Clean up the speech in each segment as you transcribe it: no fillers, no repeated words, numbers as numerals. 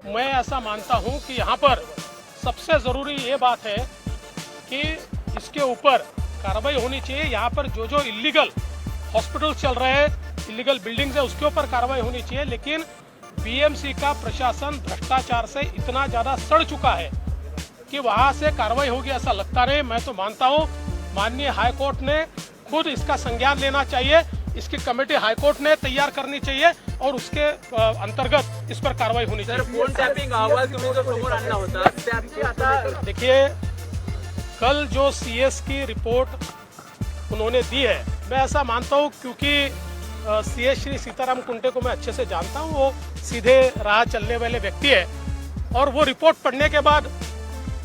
मैं ऐसा मानता हूं कि यहाँ पर सबसे ज़रूरी ये बात है कि इसके ऊपर कार्रवाई होनी चाहिए। यहाँ पर जो जो इलीगल हॉस्पिटल चल रहे हैं, इलीगल बिल्डिंग्स है, उसके ऊपर कार्रवाई होनी चाहिए। लेकिन बीएमसी का प्रशासन भ्रष्टाचार से इतना ज़्यादा सड़ चुका है कि वहाँ से कार्रवाई होगी ऐसा लगता नहीं। मैं तो मानता हूँ माननीय हाईकोर्ट ने खुद इसका संज्ञान लेना चाहिए, इसकी कमेटी हाईकोर्ट ने तैयार करनी चाहिए और उसके अंतर्गत इस पर कार्रवाई होनी चाहिए। फोन टॅपिंग अहवाल तुम्ही जो समोर आणला होता त्याची आता देखिए, कल जो सीएस की रिपोर्ट उन्होंने दी है, मैं ऐसा मानता हूँ क्योंकि सीएस श्री सीताराम कुंटे को मैं अच्छे से जानता हूँ, वो सीधे राह चलने वाले व्यक्ति है और वो रिपोर्ट पढ़ने के बाद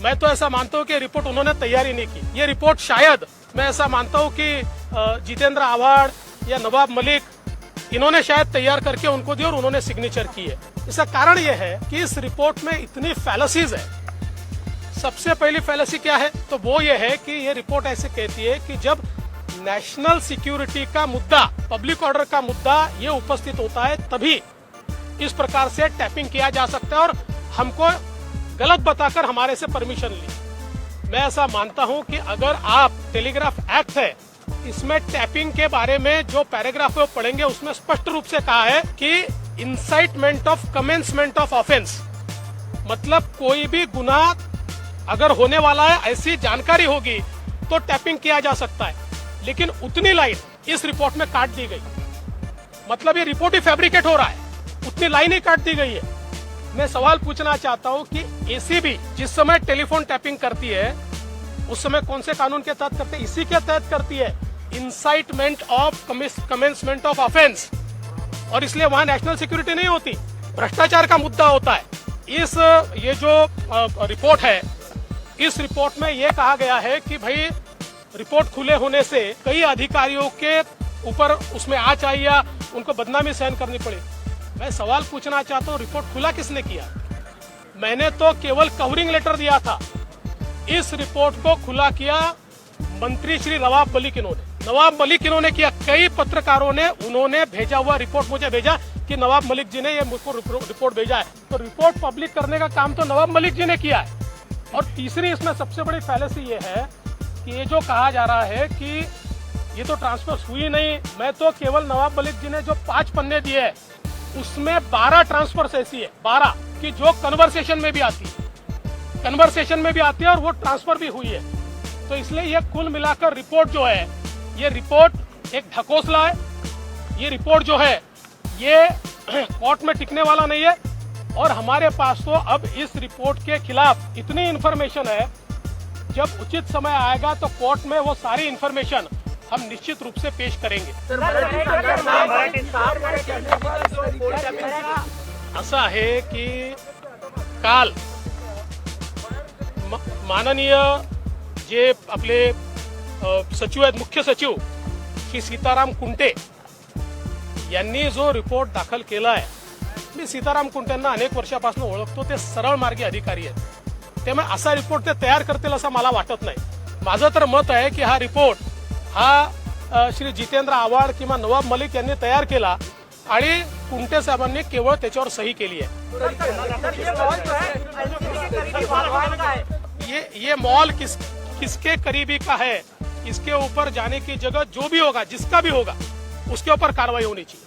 मैं तो ऐसा मानता हूँ कि रिपोर्ट उन्होंने तैयारी नहीं की। ये रिपोर्ट शायद मैं ऐसा मानता हूँ कि जितेंद्र आव्हाड या नवाब मलिक इन्होंने शायद तैयार करके उनको दी और उन्होंने सिग्नेचर की है। इसका कारण यह है कि इस रिपोर्ट में इतनी फैलसीज है। सबसे पहली फैलसी क्या है, तो वो ये है कि ये रिपोर्ट ऐसे कहती है कि जब नेशनल सिक्योरिटी का मुद्दा, पब्लिक ऑर्डर का मुद्दा ये उपस्थित होता है तभी इस प्रकार से टैपिंग किया जा सकता है और हमको गलत बताकर हमारे से परमिशन ली। मैं ऐसा मानता हूं कि अगर आप टेलीग्राफ एक्ट है, इसमें टैपिंग के बारे में जो पैराग्राफ पढ़ेंगे उसमें स्पष्ट रूप से कहा है कि incitement of commencement of offence, मतलब कोई भी गुनाह अगर होने वाला है ऐसी जानकारी होगी तो टैपिंग किया जा सकता है। लेकिन उतनी लाइन इस रिपोर्ट में काट दी गई, मतलब ये रिपोर्ट ही फैब्रिकेट हो रहा है, उतनी लाइन ही काट दी गई है। मैं सवाल पूछना चाहता हूं कि एसीबी जिस समय टेलीफोन टैपिंग करती है उस समय कौन से कानून के तहत करते हैं? इसी के तहत करती है, incitement of commencement of offence, और इसलिए वहां नेशनल सिक्योरिटी नहीं होती, भ्रष्टाचार का मुद्दा होता है। ये जो रिपोर्ट है, इस रिपोर्ट में यह कहा गया है कि भाई रिपोर्ट खुले होने से कई अधिकारियों के ऊपर उसमें आँच आई या उनको बदनामी सहन करनी पड़ी। मैं सवाल पूछना चाहता हूँ, रिपोर्ट खुला किसने किया? मैंने तो केवल कवरिंग लेटर दिया था। इस रिपोर्ट को खुला किया मंत्री श्री नवाब मलिक इन्होंने किया। कई पत्रकारों ने उन्होंने भेजा हुआ रिपोर्ट मुझे भेजा कि नवाब मलिक जी ने ये मुझको रिपोर्ट भेजा है, तो रिपोर्ट पब्लिक करने का काम तो नवाब मलिक जी ने किया है। और तीसरी इसमें सबसे बड़ी फैलेसी ये है कि ये जो कहा जा रहा है कि ये तो ट्रांसफर हुई नहीं, मैं तो केवल नवाब मलिक जी ने जो 5 पन्ने दिए है उसमें 12 ट्रांसफर ऐसी है, 12 की जो कन्वर्सेशन में भी आती है और वो ट्रांसफर भी हुई है। तो इसलिए ये कुल मिलाकर रिपोर्ट जो है, ये रिपोर्ट एक ढकोसला है। ये रिपोर्ट जो है ये कोर्ट में टिकने वाला नहीं है और हमारे पास तो अब इस रिपोर्ट के खिलाफ इतनी इंफॉर्मेशन है, जब उचित समय आएगा तो कोर्ट में वो सारी इंफॉर्मेशन हम निश्चित रूप से पेश करेंगे। असं आहे की काल माननीय जे आपले सचिव आहेत, मुख्य सचिव श्री सीताराम कुंटे यांनी जो रिपोर्ट दाखल केला आहे, मी सीताराम कुंटेंना अनेक वर्षापासून ओळखतो, ते सरळ मार्गी अधिकारी आहेत, त्यामुळे असा रिपोर्ट ते तयार करतील असं मला वाटत नाही। माझं तर मत आहे की हा रिपोर्ट हा श्री जितेंद्र आव्हाड किंवा नवाब मलिक यांनी तयार केला आणि कुंटे साहेबांनी केवळ त्याच्यावर सही केली आहे। ये मॉल किसके करीबी का है, इसके ऊपर जाने की जगह जो भी होगा, जिसका भी होगा, उसके ऊपर कार्रवाई होनी चाहिए।